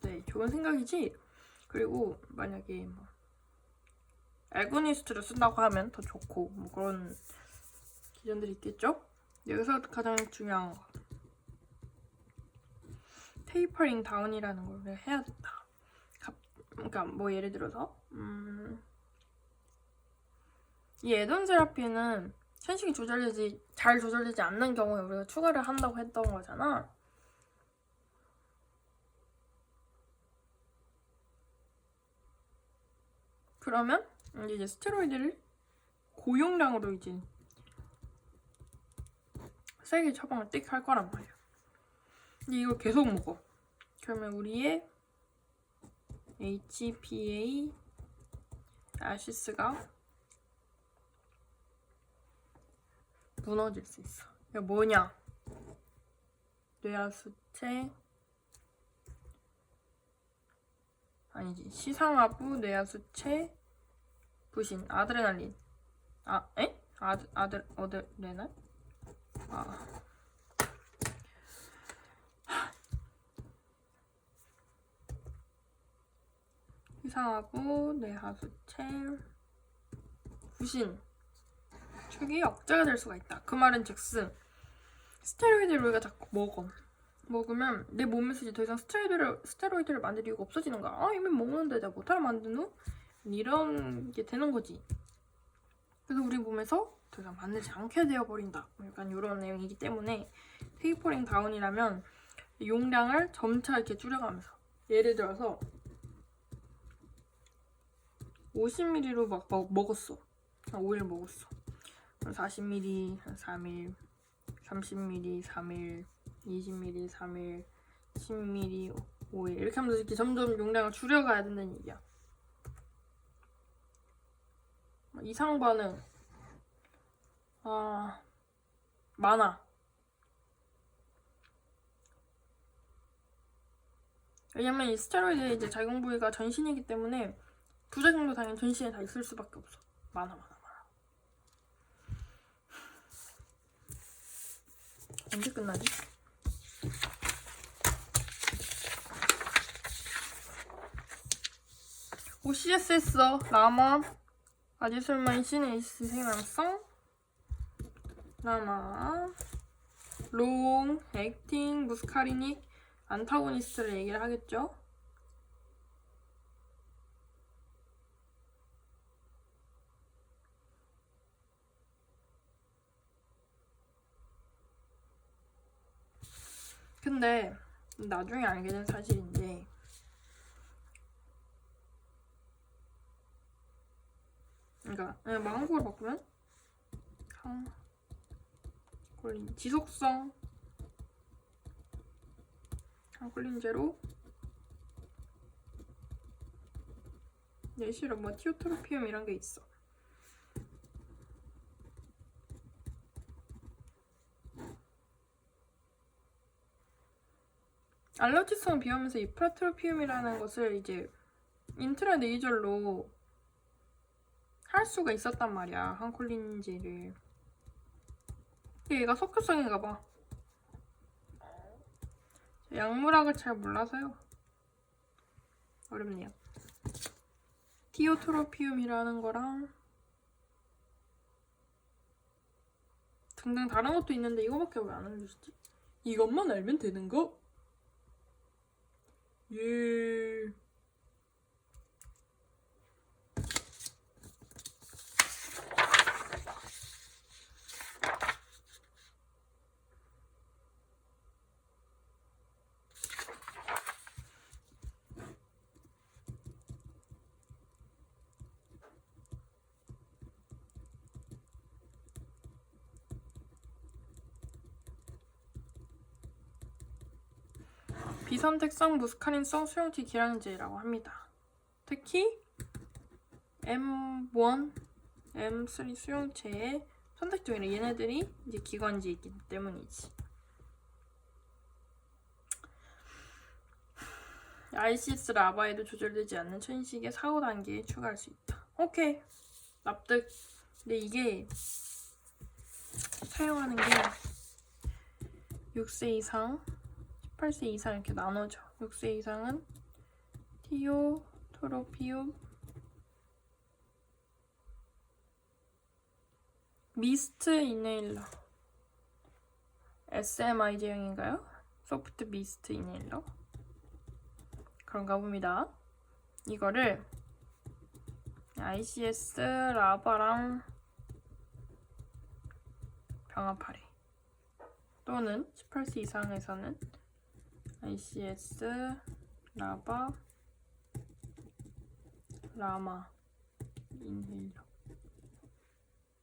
네, 좋은 생각이지. 그리고 만약에 뭐 애고니스트를 쓴다고 하면 더 좋고 뭐 그런 기전들이 있겠죠. 여기서 가장 중요한 거 테이퍼링 다운이라는 걸 해야 된다. 그러니까 뭐 예를 들어서 이 에돈 세라피는 천식이 잘 조절되지 않는 경우에 우리가 추가를 한다고 했던 거잖아. 그러면 이제 스테로이드를 고용량으로 이제 세게 처방을 띡 할 거란 말이야. 근데 이걸 계속 먹어. 그러면 우리의 HPA 아시스가 무너질 수 있어. 이게 뭐냐? 뇌하수체 아니지. 시상하부, 뇌하수체, 부신, 아드레날린. 어드레날? 시상하부, 뇌하수체, 부신. 축이 억제가 될 수가 있다. 그 말은 즉슨 스테로이드를 우리가 자꾸 먹으면 내 몸에서 이제 더 이상 스테로이드를 만들 이유가 없어지는 거야. 이미 먹는데 내가 못하러 만든 후? 이런 게 되는 거지. 그래서 우리 몸에서 더 이상 만들지 않게 되어버린다. 약간 이런 내용이기 때문에 테이퍼링 다운이라면 용량을 점차 이렇게 줄여가면서, 예를 들어서 50ml로 막 먹었어. 한 5일 먹었어. 40ml 한 3일, 30ml 3일, 20ml 3일, 10ml 5일 이렇게 하면서 이렇게 점점 용량을 줄여가야 된다는 얘기야. 이상 반응 많아. 왜냐면 이 스테로이드의 이제 작용 부위가 전신이기 때문에 부작용도 당연히 전신에 다 있을 수밖에 없어. 많아. 언제 끝나지? OCS 했어. 라마, 아지술만신, 에이스 생산성, 라마, 롱, 액팅, 무스카리닉, 안타고니스트를 얘기를 하겠죠. 근데 나중에 알게 된 사실인데 그러니까 한국어로 바꾸면 지속성 항콜린제로 예시로 티오트로피움 이런 게 있어. 알러지성 비염에서 이 프라트로피움이라는 것을 이제 인트라네이절로 할 수가 있었단 말이야. 항콜린제를. 얘가 석회성인가 봐. 약물학을 잘 몰라서요. 어렵네요. 티오트로피움이라는 거랑 등등 다른 것도 있는데 이거밖에 왜 안 알려주지? 이것만 알면 되는 거? 예. 비선택성 무스카린성 수용체 기량제라고 합니다. 특히 M1, M3 수용체의 선택적이라 얘네들이 이제 기관지이기 때문이지. ICS 라바에도 조절되지 않는 천식의 4~5단계에 추가할 수 있다. 오케이, 납득. 근데 이게 사용하는 게 6세 이상, 18세 이상 이렇게 나눠져. 6세 이상은 티오트로피움 미스트 이네일러, SMI 제형인가요? 소프트 미스트 이네일러 그런가 봅니다. 이거를 ICS 라바랑 병합하래. 또는 18세 이상에서는 ICS 라바 라마 인헬러.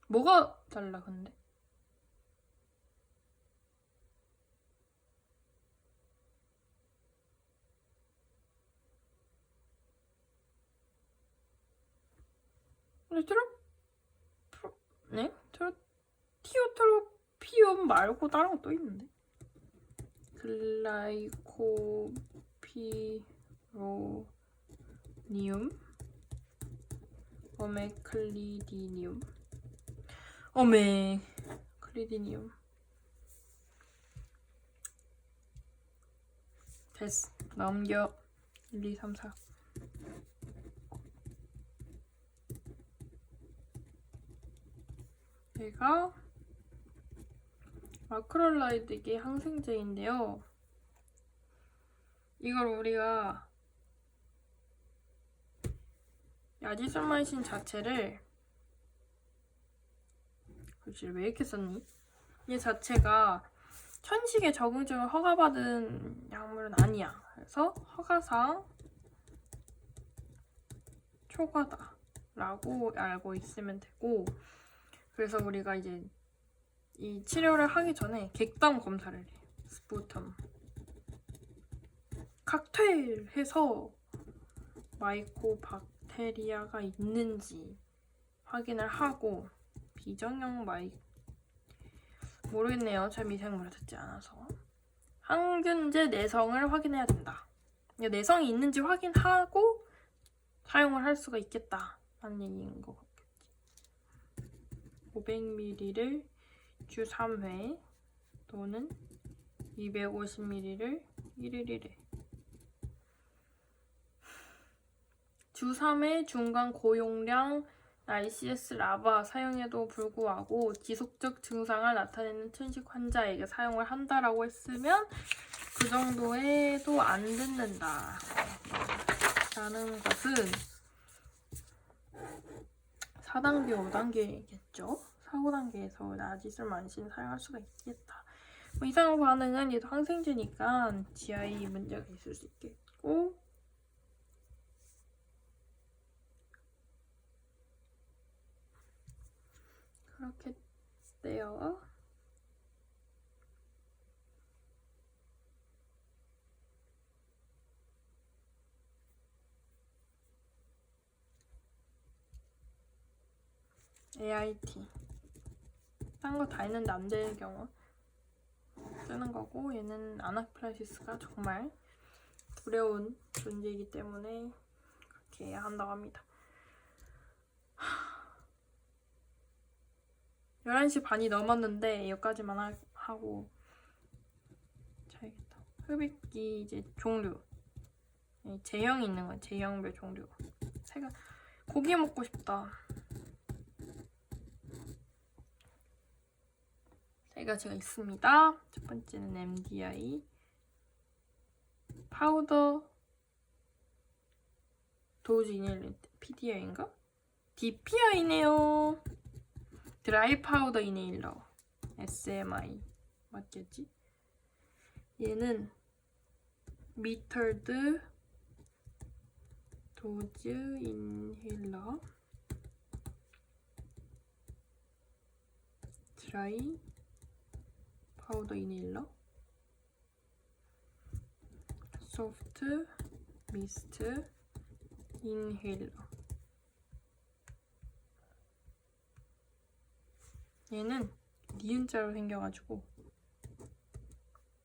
뭐가 달라 근데? 근데 티오트로피움 말고 다른 거 또 있는데? 글라이코피로 오메클리디늄 됐어. 넘겨. 1, 2, 3, 4. 얘가 마크롤라이드계 항생제인데요. 이걸 우리가 야지술만신 자체를 글씨 왜 이렇게 썼니? 이 자체가 천식의 적응증을 허가받은 약물은 아니야. 그래서 허가상 초과다 라고 알고 있으면 되고, 그래서 우리가 이제 이 치료를 하기 전에 객담 검사를 해요. 스푸텀 칵테일 해서 마이코박테리아가 있는지 확인을 하고, 비정형 모르겠네요. 잘 미생물을 듣지 않아서. 항균제 내성을 확인해야 된다. 내성이 있는지 확인하고 사용을 할 수가 있겠다 라는 얘기인 것 같겠지. 500ml를 주 3회 또는 250ml를 1일 1회. 주 3회 중간 고용량 ICS 라바 사용에도 불구하고 지속적 증상을 나타내는 천식 환자에게 사용을 한다라고 했으면 그 정도에도 안 듣는다 라는 것은 4단계, 5단계겠죠? 4, 5단계에서 나지술만신 사용할 수가 있겠다. 이상 반응은 얘도 항생제니까 GI 문제가 있을 수 있겠고, 그렇게 돼요. AIT 딴 거 다 있는데 안 되는 경우 쓰는 거고, 얘는 아나필라시스가 정말 두려운 존재이기 때문에 그렇게 해야 한다고 합니다. 11시 반이 넘었는데 여기까지만 하고 자야겠다. 흡입기 이제 종류, 제형이 있는 거야. 제형별 종류. 고기 먹고 싶다. 세 가지가 있습니다. 첫 번째는 MDI, 파우더 도즈 이네일런트, PDI인가? DPI네요. 드라이 파우더 이네일러, SMI 맞겠지? 얘는 미터드 도즈 인헬러, 드라이 파우더 이네일러, 소프트 미스트 인헬러. 얘는 니은자로 생겨가지고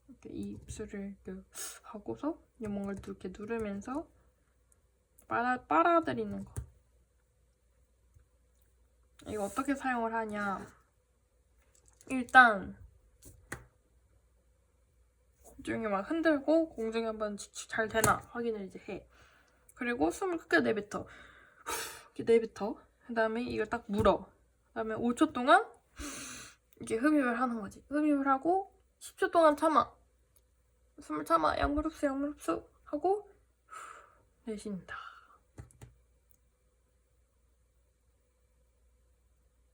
이렇게 입술을 이렇게 하고서 뭔가를 이렇게 누르면서 빨아들이는 거. 이거 어떻게 사용을 하냐? 일단 공중에 막 흔들고 공중에 한번 잘 되나 확인을 이제 해. 그리고 숨을 크게 내뱉어. 이렇게 내뱉어. 그 다음에 이걸 딱 물어. 그 다음에 5초 동안 이렇게 흡입을 하는 거지. 흡입을 하고 10초 동안 참아. 숨을 참아. 약물 흡수 하고 내쉰다.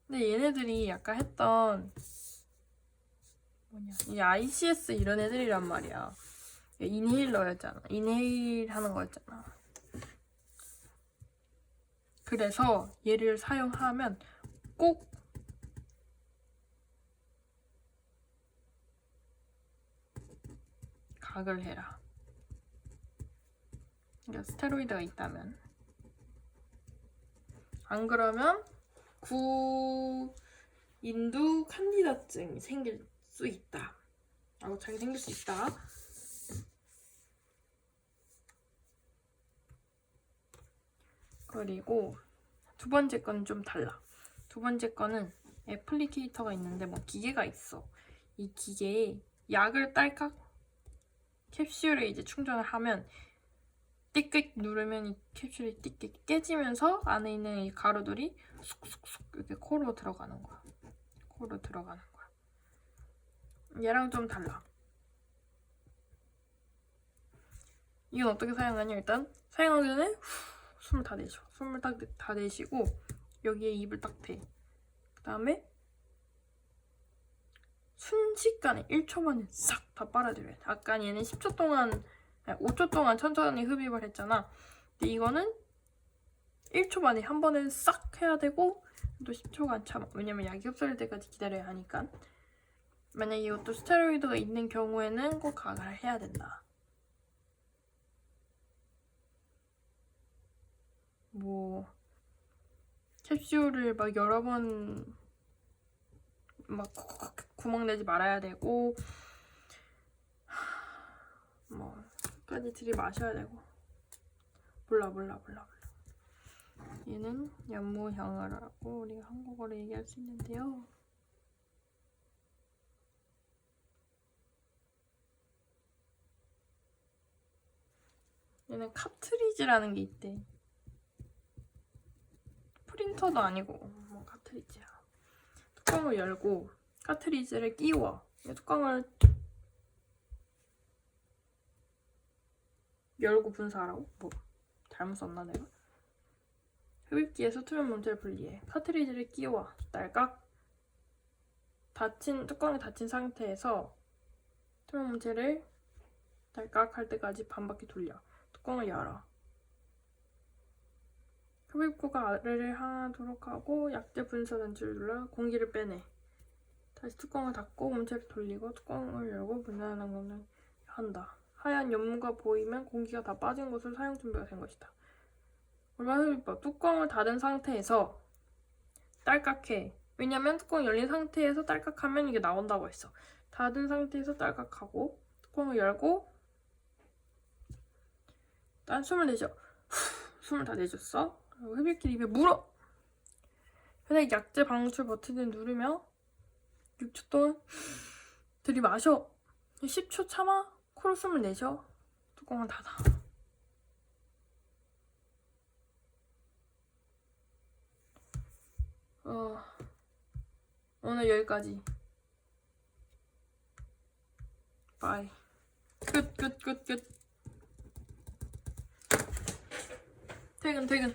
근데 얘네들이 아까 했던 이 ICS 이런 애들이란 말이야. 인헤일러였잖아. 인헤일 하는 거였잖아. 그래서 얘를 사용하면 꼭 각을 해라. 그러니까 스테로이드가 있다면. 안 그러면 구인두 칸디다증이 생길 수 있다. 잘 생길 수 있다. 그리고 두 번째 거는 좀 달라. 두 번째 거는 애플리케이터가 있는데 뭐 기계가 있어. 이 기계에 약을 딸깍 캡슐에 이제 충전을 하면 띡띡 누르면 이 캡슐이 띡띡 깨지면서 안에 있는 이 가루들이 쑥쑥쑥 이렇게 코로 들어가는 거야. 코로 들어가는 거야. 얘랑 좀 달라. 이건 어떻게 사용하냐? 일단 사용하기 전에 숨을 다 내쉬어. 숨을 딱 다 내쉬고 여기에 입을 딱 대. 그 다음에 순식간에 1초 만에 싹 다 빨아들여야 돼. 아까 얘는 10초 동안, 아니, 5초 동안 천천히 흡입을 했잖아. 근데 이거는 1초 만에 한 번에 싹 해야 되고 또 10초간 참아. 왜냐면 약이 흡수될 때까지 기다려야 하니까. 만약에 이것도 스테로이드가 있는 경우에는 꼭 가글을 해야 된다. 뭐 캡슐을 막 여러 번 막 구멍 내지 말아야 되고 뭐 끝까지 들이마셔야 되고 몰라. 얘는 연무향이라고 우리가 한국어로 얘기할 수 있는데요. 얘는 카트리지라는 게 있대. 프린터도 아니고 뭐 카트리지야. 뚜껑을 열고 카트리지를 끼워. 뚜껑을 열고 분사하라고? 뭐 잘못 썼나 내가? 흡입기에서 투명 물질을 분리해. 카트리지를 끼워. 딸깍. 뚜껑이 닫힌 상태에서 투명 물질을 딸깍 할 때까지 반바퀴 돌려. 뚜껑을 열어. 흡입구가 아래를 향하도록 하고 약재 분사 단추를 눌러 공기를 빼내. 다시 뚜껑을 닫고 물체를 돌리고 뚜껑을 열고 분사하는 것을 한다. 하얀 연무가 보이면 공기가 다 빠진 것을 사용 준비가 된 것이다. 골반 흡입법. 뚜껑을 닫은 상태에서 딸깍해. 왜냐면 뚜껑이 열린 상태에서 딸깍하면 이게 나온다고 했어. 닫은 상태에서 딸깍하고 뚜껑을 열고 일단 숨을 내쉬어. 숨을 다 내줬어. 그리고 흡입기 입에 물어. 그다음에 약재 방출 버튼을 누르며 6초 동안 들이마셔. 10초 참아. 코로 숨을 내쉬어. 뚜껑을 닫아. 오늘 여기까지. 바이. 끝. 퇴근.